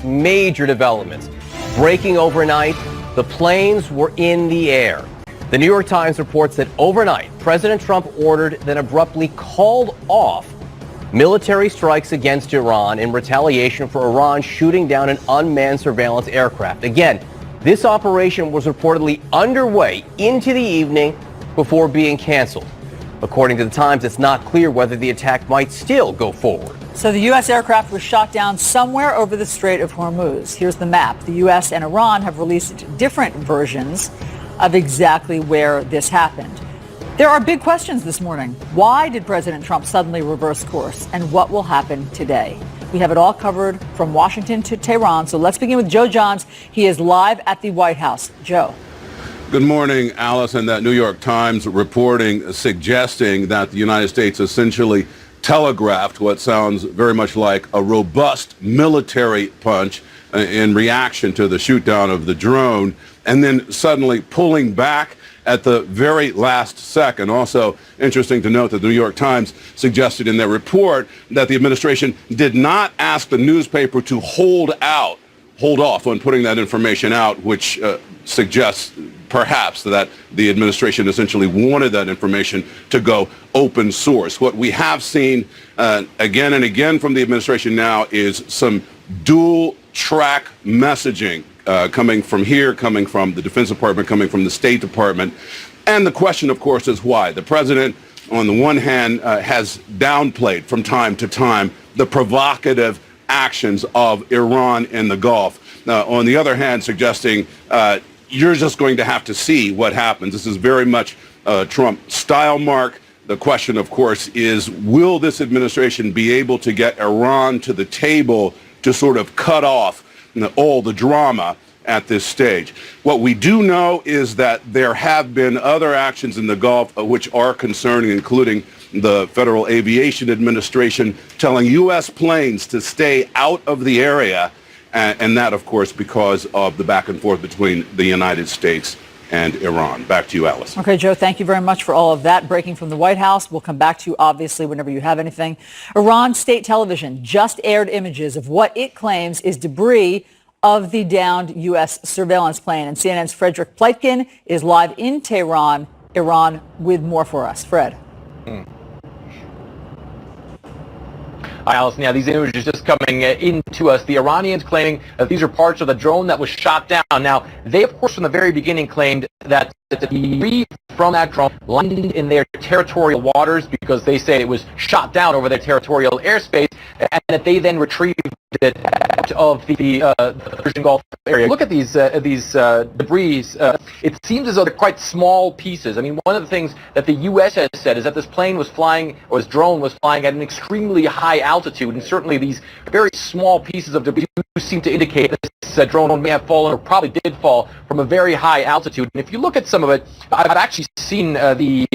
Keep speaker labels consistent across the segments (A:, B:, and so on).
A: Major developments. Breaking overnight, the planes were in the air. The New York Times reports that overnight, President Trump ordered, then abruptly called off military strikes against Iran in retaliation for Iran shooting down an unmanned surveillance aircraft. Again, this operation was reportedly underway into the evening before being canceled. According to the Times, it's not clear whether the attack might still go forward.
B: So the U.S. aircraft was shot down somewhere over the Strait of Hormuz. Here's the map. The U.S. and Iran have released different versions of exactly where this happened. There are big questions this morning. Why did President Trump suddenly reverse course? And what will happen today? We have it all covered from Washington to Tehran. So let's begin with Joe Johns. He is live at the White House. Joe.
C: Good morning, Alice. And that New York Times reporting suggesting that the United States essentially telegraphed what sounds very much like a robust military punch in reaction to the shootdown of the drone, and then suddenly pulling back at the very last second. Also interesting to note that the New York Times suggested in their report that the administration did not ask the newspaper to hold off on putting that information out, which suggests perhaps that the administration essentially wanted that information to go open source. What we have seen again and again from the administration now is some dual track messaging coming from here, coming from the Defense Department, coming from the State Department. And the question, of course, is why. The president, on the one hand, has downplayed from time to time the provocative actions of Iran in the Gulf. On the other hand, suggesting you're just going to have to see what happens. This is very much a Trump style mark. The question, of course, is will this administration be able to get Iran to the table to sort of cut off all the drama at this stage? What we do know is that there have been other actions in the Gulf which are concerning, including the Federal Aviation Administration telling U.S. planes to stay out of the area, and that, of course, because of the back and forth between the United States and Iran. Back to you, Alice.
B: Okay, Joe, thank you very much for all of that. Breaking from the White House. We'll come back to you, obviously, whenever you have anything. Iran state television just aired images of what it claims is debris of the downed U.S. surveillance plane. And CNN's Frederick Pleitkin is live in Tehran, Iran, with more for us. Fred.
D: Hi, Allison. Yeah, these images just coming into us. The Iranians claiming that these are parts of the drone that was shot down. Now, they, of course, from the very beginning claimed that the debris from that drone landed in their territorial waters because they say it was shot down over their territorial airspace, and that they then retrieved it out of the Persian Gulf area. Look at these debris. It seems as though they're quite small pieces. I mean, one of the things that the U.S. has said is that this plane was flying, or this drone was flying at an extremely high altitude, and certainly these very small pieces of debris seem to indicate that this drone may have fallen, or probably did fall, from a very high altitude. And if you look at some of it, I've actually seen the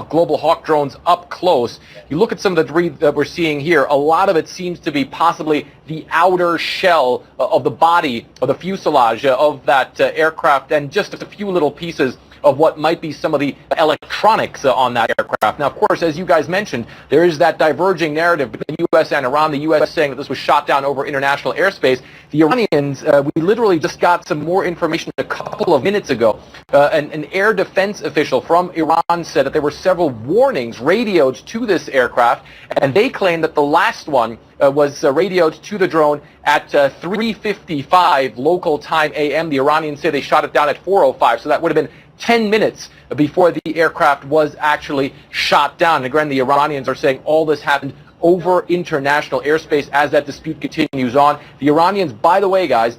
D: Global Hawk drones up close. You look at some of the debris that we're seeing here, a lot of it seems to be possibly the outer shell of the body, of the fuselage of that aircraft, and just a few little pieces of what might be some of the electronics on that aircraft. Now, of course, as you guys mentioned, there is that diverging narrative between the U.S. and Iran. The U.S. saying that this was shot down over international airspace. The Iranians, we literally just got some more information a couple of minutes ago. An air defense official from Iran said that there were several warnings radioed to this aircraft, and they claim that the last one was radioed to the drone at 3:55 local time a.m. The Iranians say they shot it down at 4:05, so that would have been 10 minutes before the aircraft was actually shot down. And again, the Iranians are saying all this happened over international airspace as that dispute continues on. The Iranians, by the way, guys,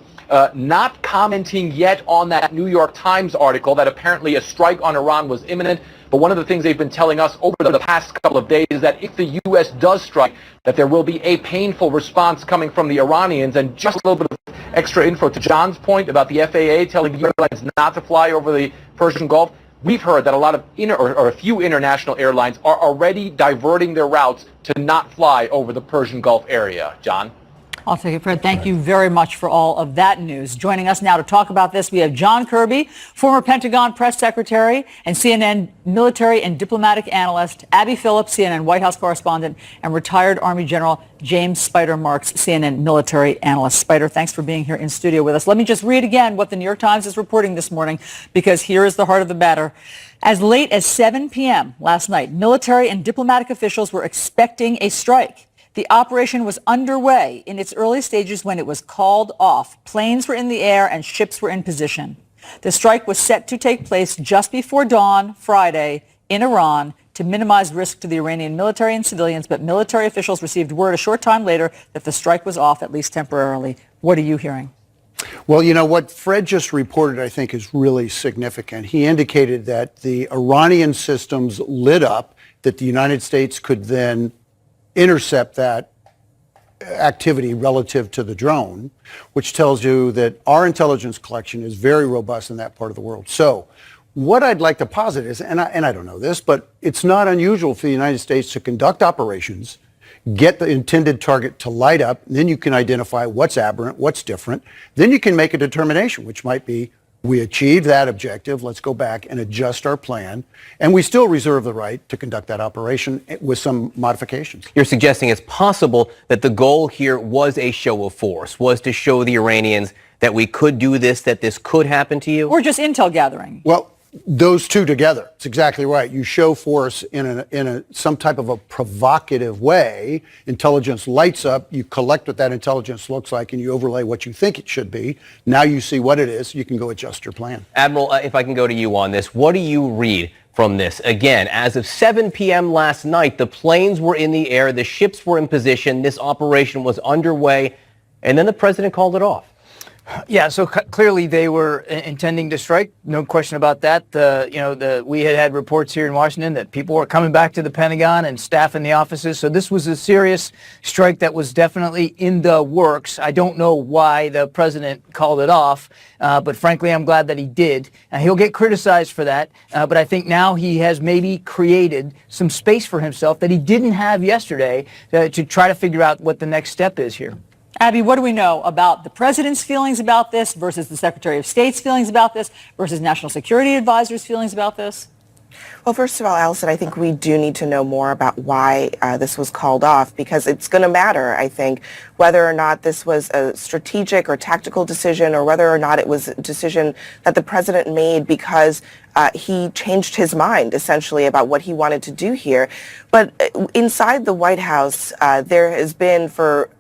D: not commenting yet on that New York Times article that apparently a strike on Iran was imminent. But one of the things they've been telling us over the past couple of days is that if the U.S. does strike, that there will be a painful response coming from the Iranians. And just a little bit of extra info to John's point about the FAA telling the airlines not to fly over the Persian Gulf. We've heard that a lot of or a few international airlines are already diverting their routes to not fly over the Persian Gulf area. John?
B: I'll take it, Fred. Thank you very much for all of that news. Joining us now to talk about this, we have John Kirby, former Pentagon press secretary and CNN military and diplomatic analyst, Abby Phillips, CNN White House correspondent, and retired Army General James Spider Marks, CNN military analyst. Spider, thanks for being here in studio with us. Let me just read again what the New York Times is reporting this morning, because here is the heart of the matter. As late as 7 p.m. last night, military and diplomatic officials were expecting a strike. The operation was underway in its early stages when it was called off. Planes were in the air and ships were in position. The strike was set to take place just before dawn Friday in Iran to minimize risk to the Iranian military and civilians, but military officials received word a short time later that the strike was off, at least temporarily. What are you hearing?
E: Well, you know, what Fred just reported, I think, is really significant. He indicated that the Iranian systems lit up, that the United States could then intercept that activity relative to the drone, which tells you that our intelligence collection is very robust in that part of the world. So what I'd like to posit is, and I don't know this, but it's not unusual for the United States to conduct operations, get the intended target to light up, and then you can identify what's aberrant, what's different. Then you can make a determination, which might be, we achieved that objective, let's go back and adjust our plan, and we still reserve the right to conduct that operation with some modifications.
A: You're suggesting it's possible that the goal here was a show of force, was to show the Iranians that we could do this, that this could happen to you?
B: Or just intel gathering?
E: Well, those two together. It's exactly right. You show force in some type of a provocative way. Intelligence lights up. You collect what that intelligence looks like, and you overlay what you think it should be. Now you see what it is. You can go adjust your plan.
A: Admiral, if I can go to you on this, what do you read from this? Again, as of 7 p.m. last night, the planes were in the air, the ships were in position, this operation was underway, and then the president called it off.
F: Yeah, so clearly they were intending to strike. No question about that. We had reports here in Washington that people were coming back to the Pentagon and staff in the offices. So this was a serious strike that was definitely in the works. I don't know why the president called it off, but frankly, I'm glad that he did. And he'll get criticized for that. But I think now he has maybe created some space for himself that he didn't have yesterday to try to figure out what the next step is here.
B: Abby, what do we know about the president's feelings about this versus the Secretary of State's feelings about this versus National Security Advisor's feelings about this?
G: Well, first of all, Allison, I think we do need to know more about why this was called off, because it's going to matter, I think, whether or not this was a strategic or tactical decision, or whether or not it was a decision that the president made because he changed his mind, essentially, about what he wanted to do here. But inside the White House, there has been, for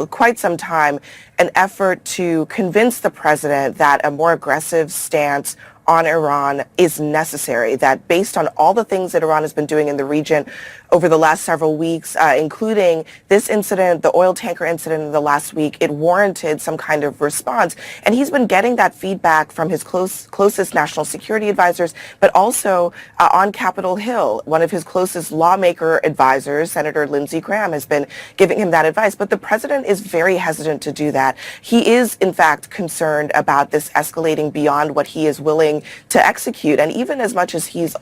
G: quite some time, an effort to convince the president that a more aggressive stance on Iran is necessary, that based on all the things that Iran has been doing in the region over the last several weeks, including this incident, the oil tanker incident in the last week, it warranted some kind of response. And he's been getting that feedback from his closest national security advisors, but also on Capitol Hill, one of his closest lawmaker advisors, Senator Lindsey Graham, has been giving him that advice. But the president is very hesitant to do that. He is, in fact, concerned about this escalating beyond what he is willing to execute. And even as much as he's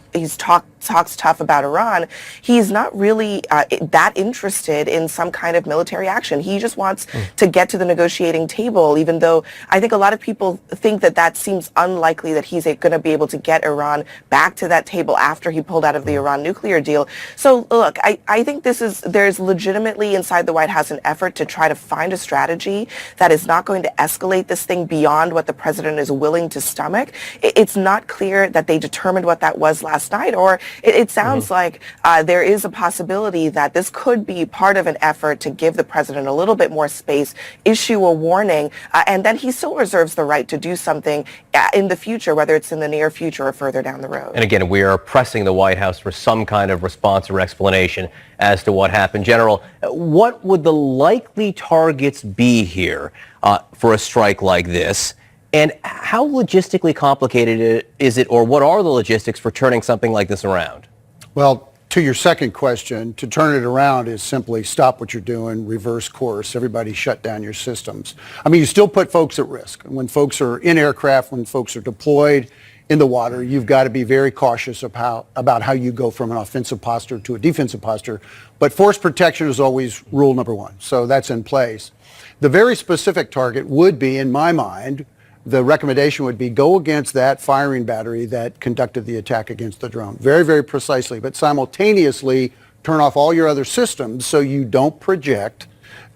G: talks tough about Iran, he's not really that interested in some kind of military action. He just wants to get to the negotiating table, even though I think a lot of people think that that seems unlikely, that he's going to be able to get Iran back to that table after he pulled out of the Iran nuclear deal. So look, I think there's legitimately inside the White House an effort to try to find a strategy that is not going to escalate this thing beyond what the president is willing to stomach. It's not clear that they determined what that was last night, or it sounds like there is a possibility that this could be part of an effort to give the president a little bit more space, issue a warning, and then he still reserves the right to do something in the future, whether it's in the near future or further down the road.
A: And again, we are pressing the White House for some kind of response or explanation as to what happened. General, what would the likely targets be here for a strike like this? And how logistically complicated is it, or what are the logistics for turning something like this around?
E: Well, to your second question, to turn it around is simply stop what you're doing, reverse course, everybody shut down your systems. I mean, you still put folks at risk. When folks are in aircraft, when folks are deployed in the water, you've got to be very cautious about how you go from an offensive posture to a defensive posture. But force protection is always rule number one. So that's in place. The very specific target would be, in my mind, the recommendation would be go against that firing battery that conducted the attack against the drone. Very, very precisely, but simultaneously turn off all your other systems so you don't project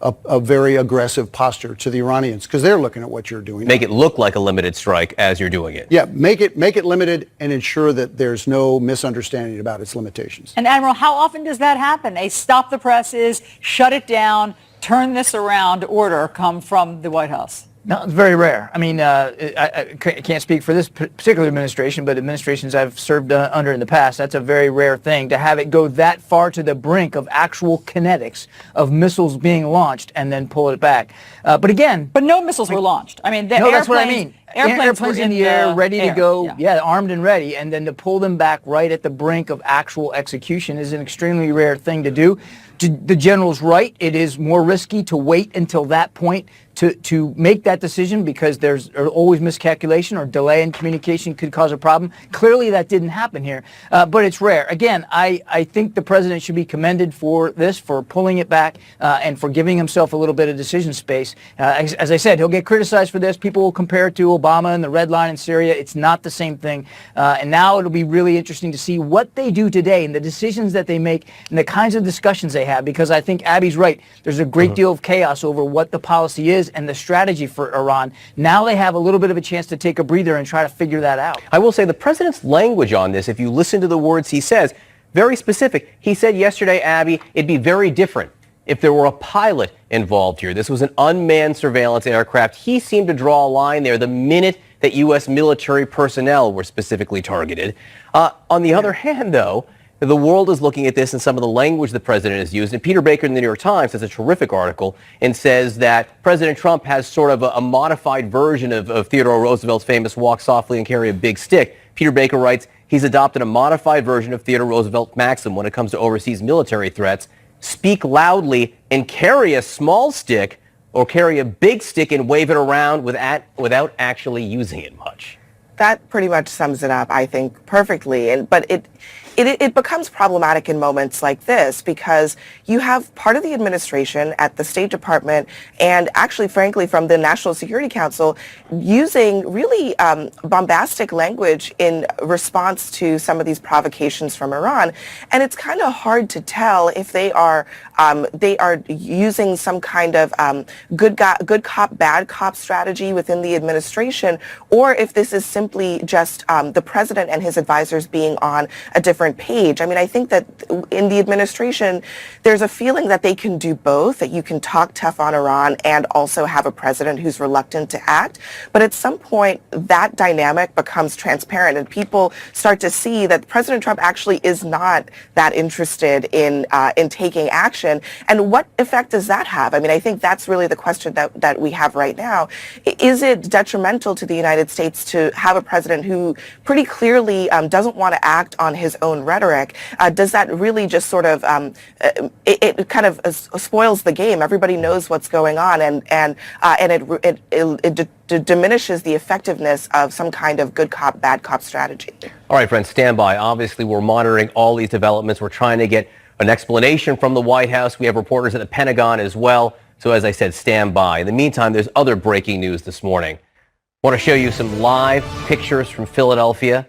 E: a very aggressive posture to the Iranians, because they're looking at what you're doing.
A: Make it look like a limited strike as you're doing it.
E: Yeah, make it limited and ensure that there's no misunderstanding about its limitations.
B: And Admiral, how often does that happen? A stop the presses, shut it down, turn this around order come from the White House?
F: No, it's very rare. I mean, I can't speak for this particular administration, but administrations I've served under in the past, that's a very rare thing to have it go that far to the brink of actual kinetics of missiles being launched and then pull it back. But again...
B: But no missiles were launched. I mean,
F: no, that's what I mean. Airplanes in the air, ready to go,
B: yeah,
F: armed and ready, and then to pull them back right at the brink of actual execution is an extremely rare thing to do. The general's right. It is more risky to wait until that point to make that decision, because there's always miscalculation or delay in communication could cause a problem. Clearly that didn't happen here, but it's rare. Again, I think the president should be commended for this, for pulling it back and for giving himself a little bit of decision space. As I said, he'll get criticized for this. People will compare it to Obama and the Red Line in Syria. It's not the same thing. And now it'll be really interesting to see what they do today and the decisions that they make and the kinds of discussions they have, because I think Abby's right. There's a great deal of chaos over what the policy is and the strategy for Iran. Now they have a little bit of a chance to take a breather and try to figure that out.
A: I will say the president's language on this, if you listen to the words he says, very specific. He said yesterday, Abby, it'd be very different if there were a pilot involved here. This was an unmanned surveillance aircraft. He seemed to draw a line there the minute that U.S. military personnel were specifically targeted. On the other hand, though, the world is looking at this and some of the language the president has used. And Peter Baker in the New York Times has a terrific article and says that President Trump has sort of a modified version of Theodore Roosevelt's famous walk softly and carry a big stick. Peter Baker writes, he's adopted a modified version of Theodore Roosevelt's maxim when it comes to overseas military threats. Speak loudly and carry a small stick, or carry a big stick and wave it around without actually using it much.
G: That pretty much sums it up, I think, perfectly. But it becomes problematic in moments like this, because you have part of the administration at the State Department and actually, frankly, from the National Security Council using really bombastic language in response to some of these provocations from Iran. And it's kind of hard to tell if they are using some kind of good cop, bad cop strategy within the administration, or if this is simply just the president and his advisors being on a different page. I mean, I think that in the administration, there's a feeling that they can do both, that you can talk tough on Iran and also have a president who's reluctant to act. But at some point, that dynamic becomes transparent and people start to see that President Trump actually is not that interested in taking action. And what effect does that have? I mean, I think that's really the question that we have right now. Is it detrimental to the United States to have a president who pretty clearly doesn't want to act on his own rhetoric? Does that really just sort of it kind of spoils the game? Everybody knows what's going on, and it diminishes the effectiveness of some kind of good cop, bad cop strategy.
A: All right, friends, stand by. Obviously, we're monitoring all these developments. We're trying to get an explanation from the White House. We have reporters at the Pentagon as well. So as I said, stand by. In the meantime, there's other breaking news this morning. I want to show you some live pictures from Philadelphia.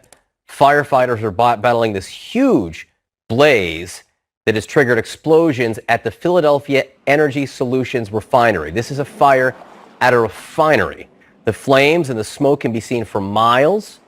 A: Firefighters are battling this huge blaze that has triggered explosions at the Philadelphia Energy Solutions refinery. This is a fire at a refinery. The flames and the smoke can be seen for miles.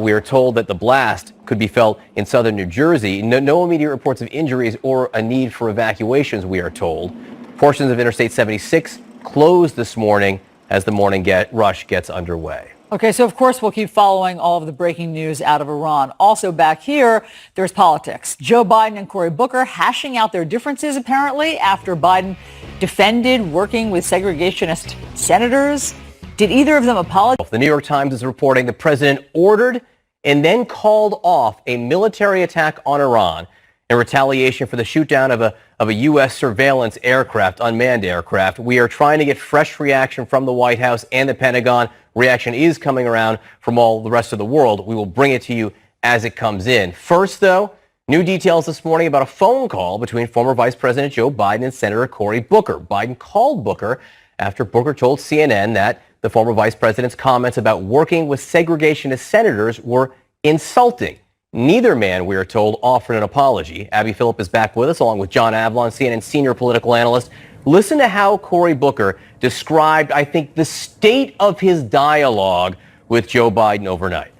A: We are told that the blast could be felt in southern New Jersey. No immediate reports of injuries or a need for evacuations, we are told. Portions of Interstate 76 closed this morning as the morning rush gets underway.
B: Okay, so of course we'll keep following all of the breaking news out of Iran. Also back here, there's politics. Joe Biden and Cory Booker hashing out their differences apparently after Biden defended working with segregationist senators. Did either of them apologize?
A: The New York Times is reporting the president ordered and then called off a military attack on Iran in retaliation for the shoot-down of a U.S. surveillance aircraft, unmanned aircraft. We are trying to get fresh reaction from the White House and the Pentagon. Reaction is coming around from all the rest of the world. We will bring it to you as it comes in. First, though, new details this morning about a phone call between former Vice President Joe Biden and Senator Cory Booker. Biden called Booker after Booker told CNN that the former vice president's comments about working with segregationist senators were insulting. Neither man, we are told, offered an apology. Abby Phillip is back with us, along with John Avlon, CNN senior political analyst. Listen to how Cory Booker described, I think, the state of his dialogue with Joe Biden overnight.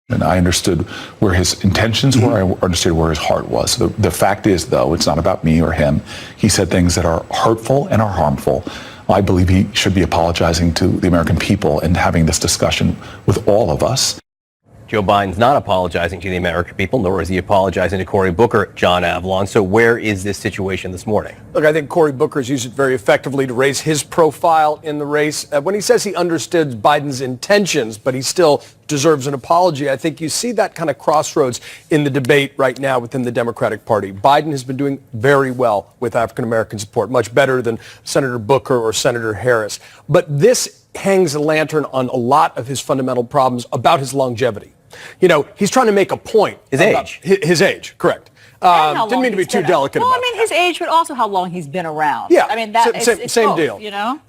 H: And I understood where his intentions were. I understood where his heart was. The fact is, though, it's not about me or him. He said things that are hurtful and are harmful. I believe he should be apologizing to the American people and having this discussion with all of us.
A: Joe Biden's not apologizing to the American people, nor is he apologizing to Cory Booker, John Avlon. So where is this situation this morning?
I: Look, I think Cory Booker's used it very effectively to raise his profile in the race. When he says he understood Biden's intentions, but he still deserves an apology, I think you see that kind of crossroads in the debate right now within the Democratic Party. Biden has been doing very well with African-American support, much better than Senator Booker or Senator Harris. But this hangs a lantern on a lot of his fundamental problems about his longevity. You know, he's trying to make a point.
A: His age.
I: His age, correct. Didn't mean to be too delicate about
B: it. Well, I mean, his age, but also how long he's been around.
I: Yeah,
B: I mean, that
I: same
B: both,
I: deal.
B: You know?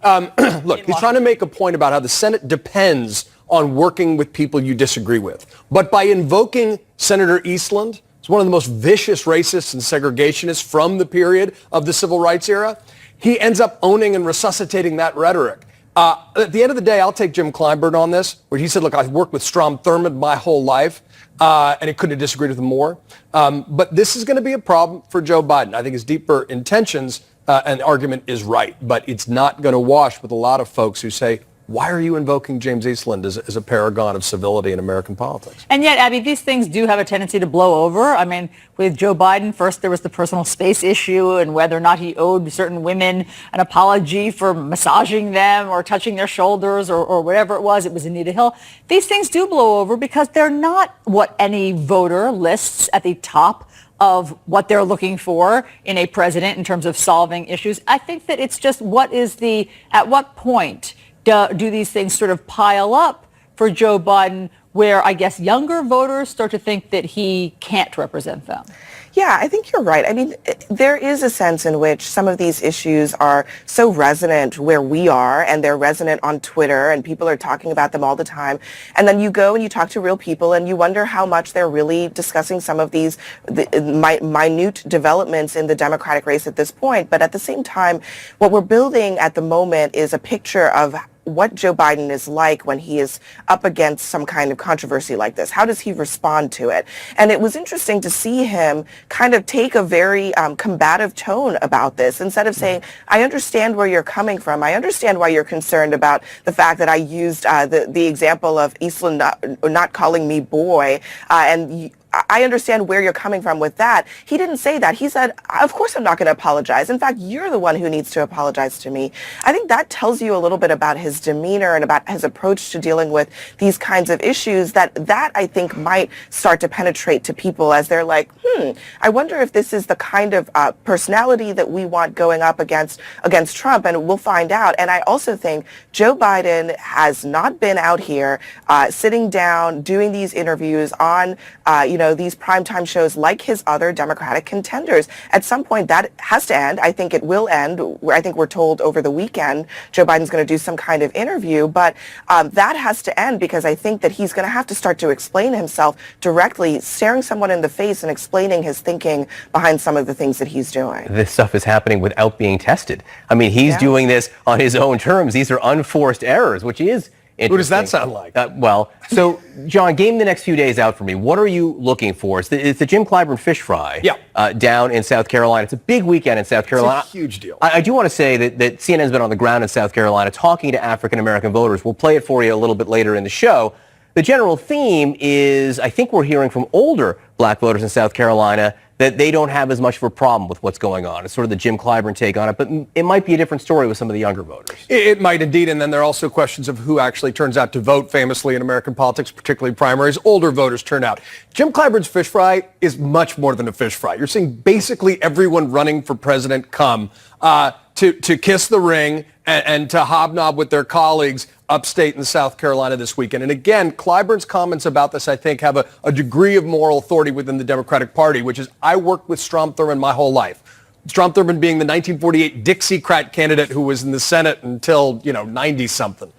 I: Look, he's trying to make a point about how the Senate depends on working with people you disagree with. But by invoking Senator Eastland, who's one of the most vicious racists and segregationists from the period of the civil rights era, he ends up owning and resuscitating that rhetoric. At the end of the day, I'll take Jim Clyburn on this, where he said, look, I've worked with Strom Thurmond my whole life, and he couldn't have disagreed with him more. But this is going to be a problem for Joe Biden. I think his deeper intentions and argument is right, but it's not going to wash with a lot of folks who say, why are you invoking James Eastland as a paragon of civility in American politics?
B: And yet, Abby, these things do have a tendency to blow over. I mean, with Joe Biden, first there was the personal space issue and whether or not he owed certain women an apology for massaging them or touching their shoulders or whatever it was. It was Anita Hill. These things do blow over because they're not what any voter lists at the top of what they're looking for in a president in terms of solving issues. I think that it's just at what point do these things sort of pile up for Joe Biden where I guess younger voters start to think that he can't represent them?
G: Yeah, I think you're right. I mean, there is a sense in which some of these issues are so resonant where we are, and they're resonant on Twitter, and people are talking about them all the time. And then you go and you talk to real people, and you wonder how much they're really discussing some of these minute developments in the Democratic race at this point. But at the same time, what we're building at the moment is a picture of what Joe Biden is like when he is up against some kind of controversy like this. How does he respond to it? And it was interesting to see him kind of take a very combative tone about this. Instead of saying, I understand where you're coming from. I understand why you're concerned about the fact that I used the example of Eastland not calling me boy. I understand where you're coming from with that. He didn't say that. He said, of course I'm not going to apologize. In fact, you're the one who needs to apologize to me. I think that tells you a little bit about his demeanor and about his approach to dealing with these kinds of issues that I think might start to penetrate to people as they're like, I wonder if this is the kind of personality that we want going up against Trump, and we'll find out. And I also think Joe Biden has not been out here sitting down, doing these interviews on, these primetime shows like his other Democratic contenders. At some point, that has to end. I think it will end. I think we're told over the weekend Joe Biden's going to do some kind of interview, but that has to end because I think that he's going to have to start to explain himself directly, staring someone in the face and explaining his thinking behind some of the things that he's doing.
A: This stuff is happening without being tested. I mean, he's doing this on his own terms. These are unforced errors, which is
I: Who does that sound like?
A: So, John, game the next few days out for me. What are you looking for? It's the Jim Clyburn fish fry down in South Carolina. It's a big weekend in South Carolina.
I: It's a huge deal.
A: I do want to say that CNN's been on the ground in South Carolina talking to African-American voters. We'll play it for you a little bit later in the show. The general theme is, I think we're hearing from older black voters in South Carolina that they don't have as much of a problem with what's going on. It's sort of the Jim Clyburn take on it, but it might be a different story with some of the younger voters.
I: It might indeed, and then there are also questions of who actually turns out to vote. Famously in American politics, particularly primaries, older voters turn out. Jim Clyburn's fish fry is much more than a fish fry. You're seeing basically everyone running for president come to kiss the ring and to hobnob with their colleagues upstate in South Carolina this weekend. And again, Clyburn's comments about this, I think, have a degree of moral authority within the Democratic Party, which is, I worked with Strom Thurmond my whole life. Strom Thurmond being the 1948 Dixiecrat candidate who was in the Senate until, 90-something.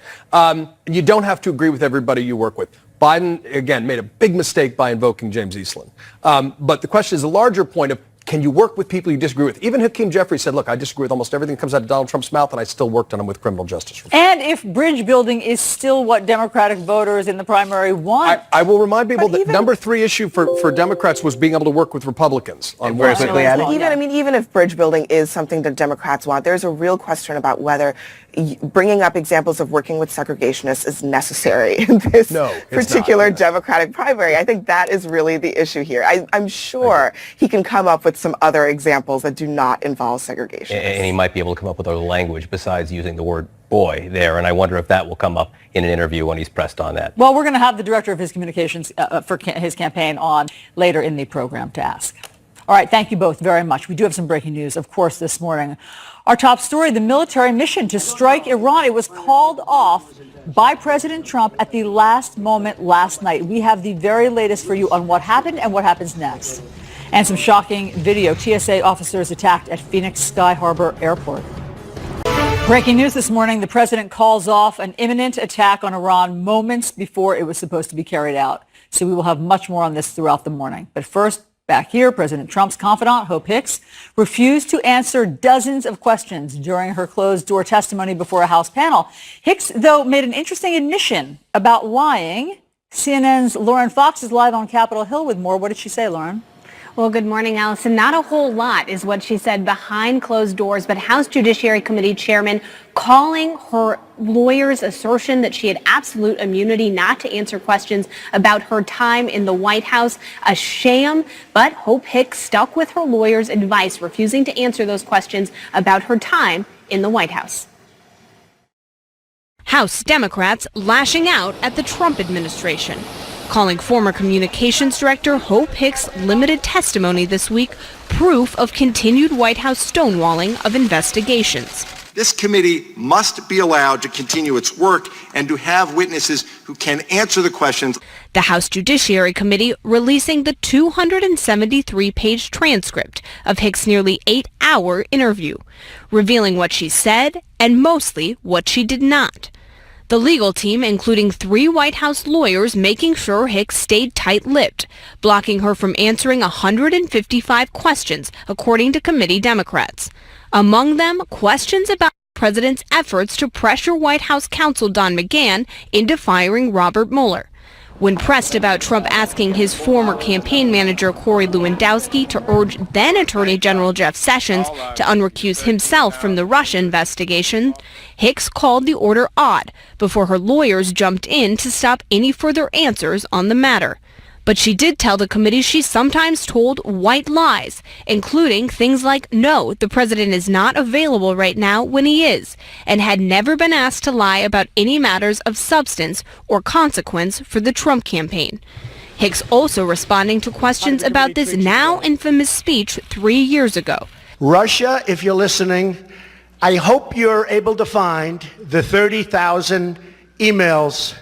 I: You don't have to agree with everybody you work with. Biden, again, made a big mistake by invoking James Eastland. But the question is a larger point of, can you work with people you disagree with? Even Hakeem Jeffries said, look, I disagree with almost everything that comes out of Donald Trump's mouth, and I still worked on him with criminal justice reform.
B: And if bridge building is still what Democratic voters in the primary want.
I: I will remind people that number 3 issue for Democrats was being able to work with Republicans on
A: very quickly,
G: even if bridge building is something that Democrats want, there's a real question about whether bringing up examples of working with segregationists is necessary in this particular Democratic primary. I think that is really the issue here. I'm sure he can come up with some other examples that do not involve segregation.
A: And he might be able to come up with other language besides using the word boy there. And I wonder if that will come up in an interview when he's pressed on that.
B: Well, we're going to have the director of his communications for his campaign on later in the program to ask. All right, thank you both very much. We do have some breaking news, of course, this morning. Our top story, the military mission to strike Iran. It was called off by President Trump at the last moment last night. We have the very latest for you on what happened and what happens next. And some shocking video. TSA officers attacked at Phoenix Sky Harbor Airport. Breaking news this morning, the president calls off an imminent attack on Iran moments before it was supposed to be carried out. So we will have much more on this throughout the morning. But first, back here, President Trump's confidant, Hope Hicks, refused to answer dozens of questions during her closed-door testimony before a House panel. Hicks, though, made an interesting admission about lying. CNN's Lauren Fox is live on Capitol Hill with more. What did she say, Lauren?
J: Well, good morning, Allison. Not a whole lot is what she said behind closed doors, but House Judiciary Committee Chairman calling her lawyer's assertion that she had absolute immunity not to answer questions about her time in the White House a sham. But Hope Hicks stuck with her lawyer's advice, refusing to answer those questions about her time in the White House.
K: House Democrats lashing out at the Trump administration, calling former communications director Hope Hicks' limited testimony this week proof of continued White House stonewalling of investigations.
L: This committee must be allowed to continue its work and to have witnesses who can answer the questions.
K: The House Judiciary Committee releasing the 273-page transcript of Hicks' nearly 8-hour interview, revealing what she said and mostly what she did not. The legal team, including 3 White House lawyers, making sure Hicks stayed tight-lipped, blocking her from answering 155 questions, according to committee Democrats. Among them, questions about the president's efforts to pressure White House counsel Don McGahn into firing Robert Mueller. When pressed about Trump asking his former campaign manager Corey Lewandowski to urge then Attorney General Jeff Sessions to unrecuse himself from the Russia investigation, Hicks called the order odd before her lawyers jumped in to stop any further answers on the matter. But she did tell the committee she sometimes told white lies, including things like, no, the president is not available right now when he is, and had never been asked to lie about any matters of substance or consequence for the Trump campaign. Hicks also responding to questions about this now infamous speech 3 years ago.
M: Russia, if you're listening, I hope you're able to find the 30,000 emails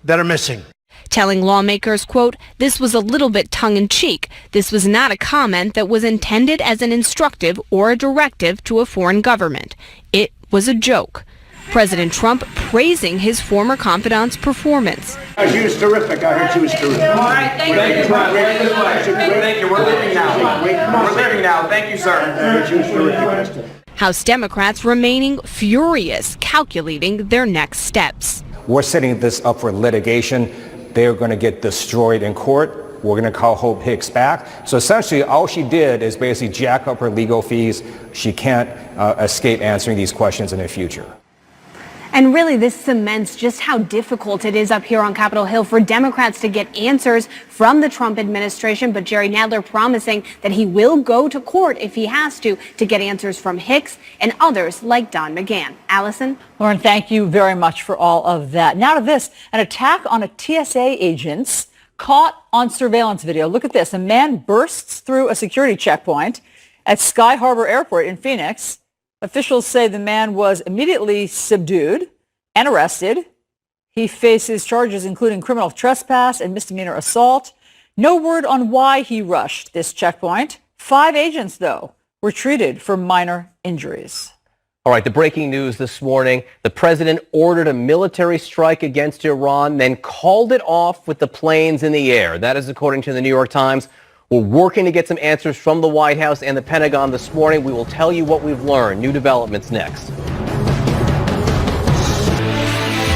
M: that are missing.
K: Telling lawmakers, quote, this was a little bit tongue-in-cheek. This was not a comment that was intended as an instructive or a directive to a foreign government. It was a joke. President Trump praising his former confidant's performance.
M: She was terrific. I heard she was terrific.
D: All right, thank you. Thank you. We're leaving now. We're leaving now. Thank you, sir.
M: She was terrific.
K: House Democrats remaining furious, calculating their next steps.
N: We're setting this up for litigation. They're going to get destroyed in court. We're going to call Hope Hicks back. So essentially, all she did is basically jack up her legal fees. She can't escape answering these questions in the future.
J: And really, this cements just how difficult it is up here on Capitol Hill for Democrats to get answers from the Trump administration. But Jerry Nadler promising that he will go to court if he has to get answers from Hicks and others like Don McGahn. Allison?
B: Lauren, thank you very much for all of that. Now to this, an attack on a TSA agent caught on surveillance video. Look at this. A man bursts through a security checkpoint at Sky Harbor Airport in Phoenix. Officials say the man was immediately subdued and arrested. He faces charges including criminal trespass and misdemeanor assault. No word on why he rushed this checkpoint. 5 agents, though, were treated for minor injuries.
A: All right, the breaking news this morning. The president ordered a military strike against Iran, then called it off with the planes in the air. That is according to the New York Times. We're working to get some answers from the White House and the Pentagon this morning. We will tell you what we've learned. New developments next.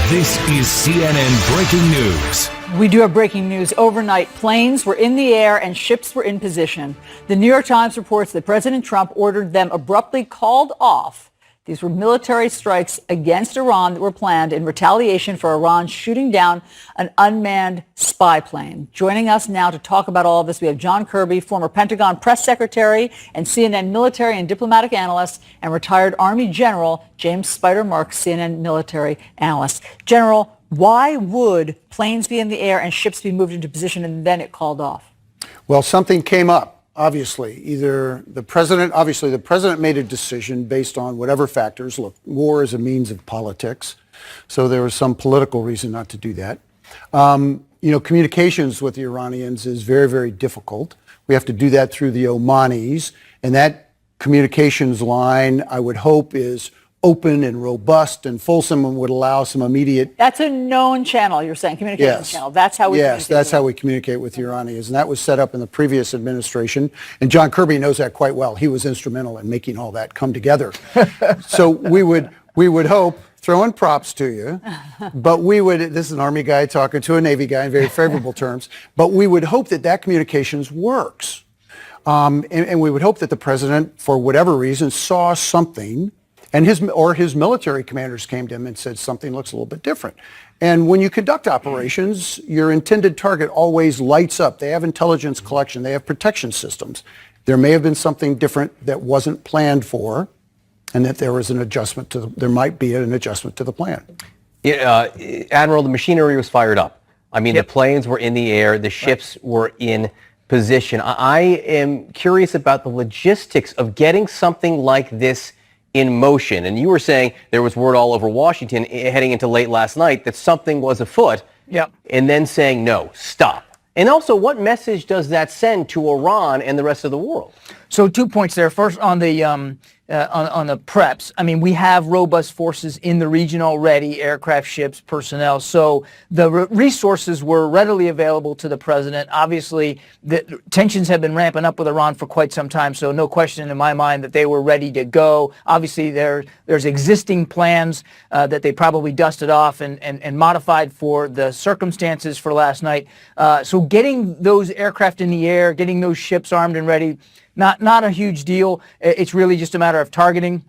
O: This is CNN Breaking News.
B: We do have breaking news. Overnight, planes were in the air and ships were in position. The New York Times reports that President Trump ordered them abruptly called off. These were military strikes against Iran that were planned in retaliation for Iran shooting down an unmanned spy plane. Joining us now to talk about all of this, we have John Kirby, former Pentagon press secretary and CNN military and diplomatic analyst, and retired Army General James Spider-Mark, CNN military analyst. General, why would planes be in the air and ships be moved into position and then it called off?
E: Well, something came up. Obviously, the president made a decision based on whatever factors. Look, war is a means of politics, so there was some political reason not to do that. Communications with the Iranians is very, very difficult. We have to do that through the Omanis, and that communications line, I would hope, is open and robust and fulsome and would allow some immediate...
B: That's a known channel, you're saying, communications channel. That's how we
E: Yes, that's how we communicate with the Iranians. And that was set up in the previous administration. And John Kirby knows that quite well. He was instrumental in making all that come together. So we would hope, throwing props to you, but this is an Army guy talking to a Navy guy in very favorable terms, but we would hope that that communications works. And we would hope that the president, for whatever reason, saw something and his military commanders came to him and said something looks a little bit different. And when you conduct operations, your intended target always lights up. They have intelligence collection. They have protection systems. There may have been something different that wasn't planned for, and that there was an adjustment there might be an adjustment to the plan.
A: Admiral, the machinery was fired up. I mean, the planes were in the air. The ships were in position. I am curious about the logistics of getting something like this in motion. And you were saying there was word all over Washington heading into late last night that something was afoot.
F: Yep.
A: And then saying, no, stop. And also, what message does that send to Iran and the rest of the world?
F: So 2 points there. First, on the preps. I mean, we have robust forces in the region already, aircraft, ships, personnel. So the resources were readily available to the president. Obviously, the tensions have been ramping up with Iran for quite some time. So no question in my mind that they were ready to go. Obviously, there's existing plans that they probably dusted off and modified for the circumstances for last night. So getting those aircraft in the air, getting those ships armed and ready, not a huge deal. It's really just a matter of targeting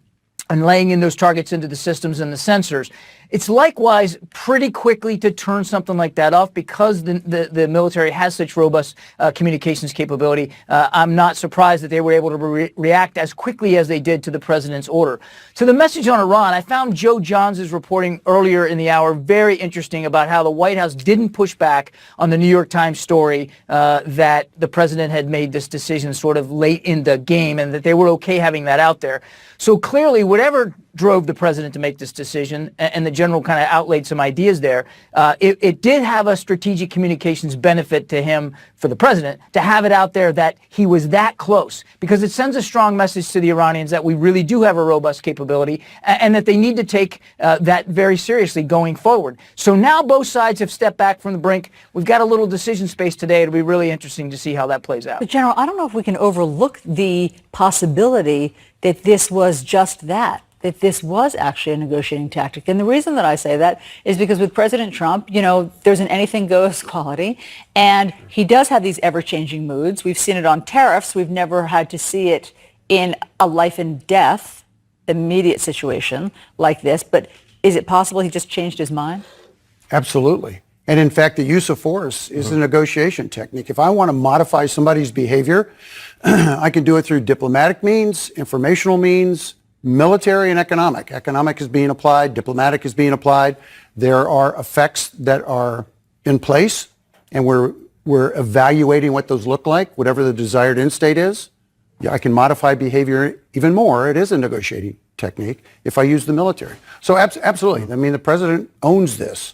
F: and laying in those targets into the systems and the sensors. It's likewise pretty quickly to turn something like that off because the military has such robust communications capability. I'm not surprised that they were able to react as quickly as they did to the president's order. To the message on Iran, I found Joe Johns' reporting earlier in the hour very interesting about how the White House didn't push back on the New York Times story that the president had made this decision sort of late in the game and that they were okay having that out there. So clearly, whatever drove the president to make this decision, and the general kind of outlaid some ideas there, it did have a strategic communications benefit to him, for the president, to have it out there that he was that close, because it sends a strong message to the Iranians that we really do have a robust capability and that they need to take that very seriously going forward. So now both sides have stepped back from the brink. We've got a little decision space today. It'll be really interesting to see how that plays out.
B: But General, I don't know if we can overlook the possibility that this was just that this was actually a negotiating tactic. And the reason that I say that is because with President Trump, there's an anything goes quality, and he does have these ever-changing moods. We've seen it on tariffs. We've never had to see it in a life and death immediate situation like this. But Is it possible he just changed his mind?
E: Absolutely. And in fact, the use of force is a negotiation technique. If I want to modify somebody's behavior, I can do it through diplomatic means, informational means, military and economic. Economic is being applied, diplomatic is being applied. There are effects that are in place, and we're evaluating what those look like, whatever the desired end state is. Yeah, I can modify behavior even more. It is a negotiating technique if I use the military. So absolutely. I mean, the president owns this.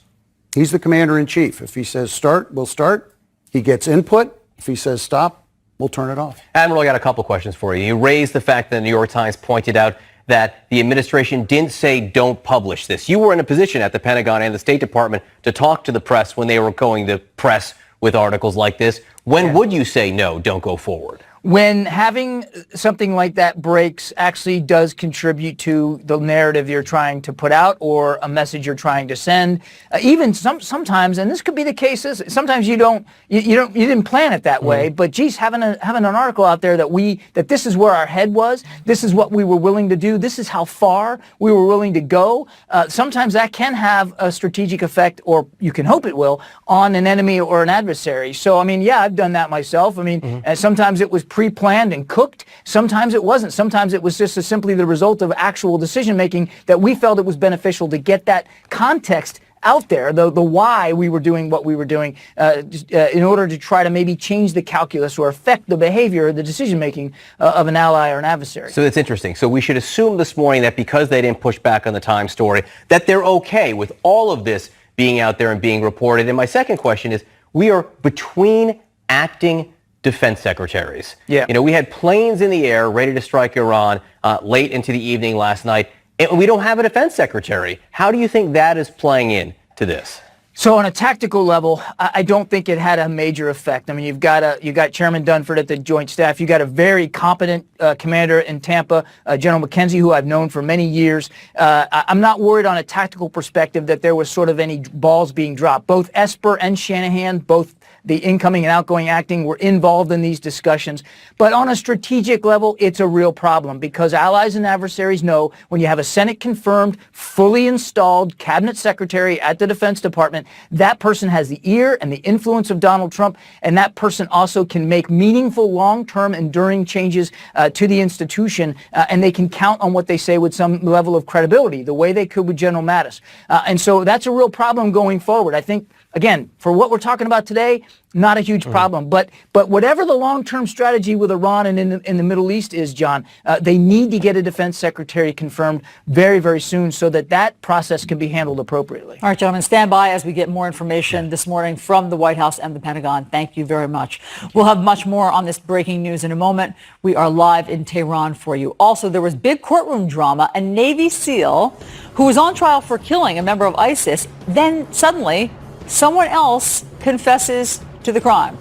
E: He's the commander in chief. If he says start, we'll start. He gets input. If he says stop, we'll turn it off.
A: Admiral, I got a couple questions for you. You raised the fact that the New York Times pointed out that the administration didn't say don't publish this. You were in a position at the Pentagon and the State Department to talk to the press when they were going to press with articles like this. When would you say no, don't go forward?
F: When having something like that breaks actually does contribute to the narrative you're trying to put out or a message you're trying to send. Even sometimes, and this could be the cases, sometimes you didn't plan it that way, but geez, having an article out there that this is where our head was, this is what we were willing to do, this is how far we were willing to go. Sometimes that can have a strategic effect, or you can hope it will, on an enemy or an adversary. So, I mean, yeah, I've done that myself. I mean, sometimes it was pre-planned and cooked. Sometimes it wasn't. Sometimes it was just simply the result of actual decision-making that we felt it was beneficial to get that context out there, the why we were doing what we were doing, in order to try to maybe change the calculus or affect the behavior, the decision-making of an ally or an adversary.
A: So that's interesting. So we should assume this morning that because they didn't push back on the Times story, that they're okay with all of this being out there and being reported. And my second question is, we are between acting defense secretaries.
F: Yeah.
A: You know, we had planes in the air ready to strike Iran late into the evening last night, and we don't have a defense secretary. How do you think that is playing in to this?
F: So on a tactical level, I don't think it had a major effect. I mean, you got Chairman Dunford at the Joint Staff. You got a very competent commander in Tampa, General McKenzie, who I've known for many years. I'm not worried on a tactical perspective that there was sort of any balls being dropped. Both Esper and Shanahan, both the incoming and outgoing acting, were involved in these discussions. But on a strategic level, it's a real problem because allies and adversaries know when you have a Senate-confirmed, fully installed cabinet secretary at the Defense Department, that person has the ear and the influence of Donald Trump, and that person also can make meaningful, long-term, enduring changes to the institution, and they can count on what they say with some level of credibility, the way they could with General Mattis. And so that's a real problem going forward. I think, again, for what we're talking about today, not a huge problem. But whatever the long-term strategy with Iran and in the Middle East is, John, they need to get a defense secretary confirmed very, very soon so that process can be handled appropriately.
B: All right, gentlemen, stand by as we get more information this morning from the White House and the Pentagon. Thank you very much. We'll have much more on this breaking news in a moment. We are live in Tehran for you. Also, there was big courtroom drama. A Navy SEAL who was on trial for killing a member of ISIS, then suddenly someone else confesses to the crime.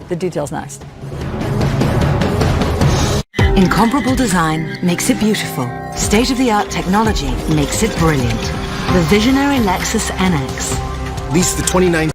B: The details next.
P: Incomparable design makes it beautiful. State-of-the-art technology makes it brilliant. The visionary Lexus NX.
I: Lease the 29.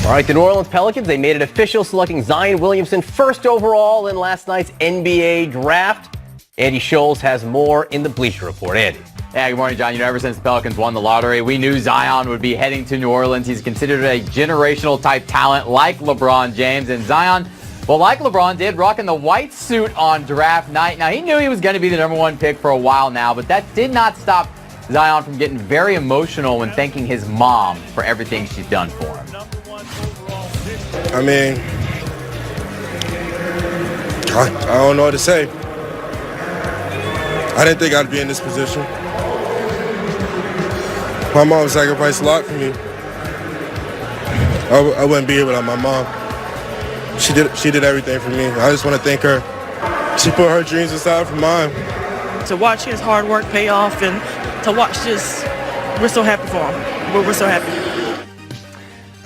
A: All right, the New Orleans Pelicans, they made it official, selecting Zion Williamson first overall in last night's NBA draft. Andy Scholes has more in the Bleacher Report. Andy.
Q: Yeah, good morning, John. You know, ever since the Pelicans won the lottery, we knew Zion would be heading to New Orleans. He's considered a generational type talent like LeBron James. And Zion, well, like LeBron did, rocking the white suit on draft night. Now, he knew he was going to be the number one pick for a while now, but that did not stop Zion from getting very emotional when thanking his mom for everything she's done for him.
R: I mean, I don't know what to say. I didn't think I'd be in this position. My mom sacrificed a lot for me. I wouldn't be here without my mom. She did everything for me. I just want to thank her. She put her dreams aside for mine.
S: To watch his hard work pay off and to watch this, we're so happy for him. We're so happy.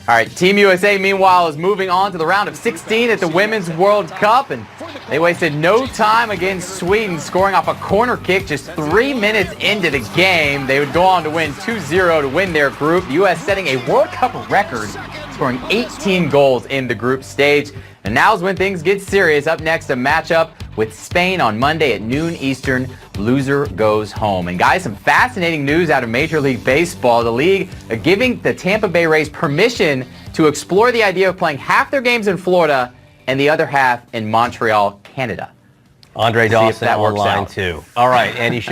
Q: All right, Team USA, meanwhile, is moving on to the round of 16 at the Women's World Cup, and they wasted no time against Sweden, scoring off a corner kick just 3 minutes into the game. They would go on to win 2-0 to win their group. The U.S. setting a World Cup record scoring 18 goals in the group stage. And now's when things get serious. Up next, a matchup with Spain on Monday at noon Eastern. Loser goes home. And guys, some fascinating news out of Major League Baseball. The league giving the Tampa Bay Rays permission to explore the idea of playing half their games in Florida and the other half in Montreal, Canada.
A: Andre Dawson online too. All right, Andy.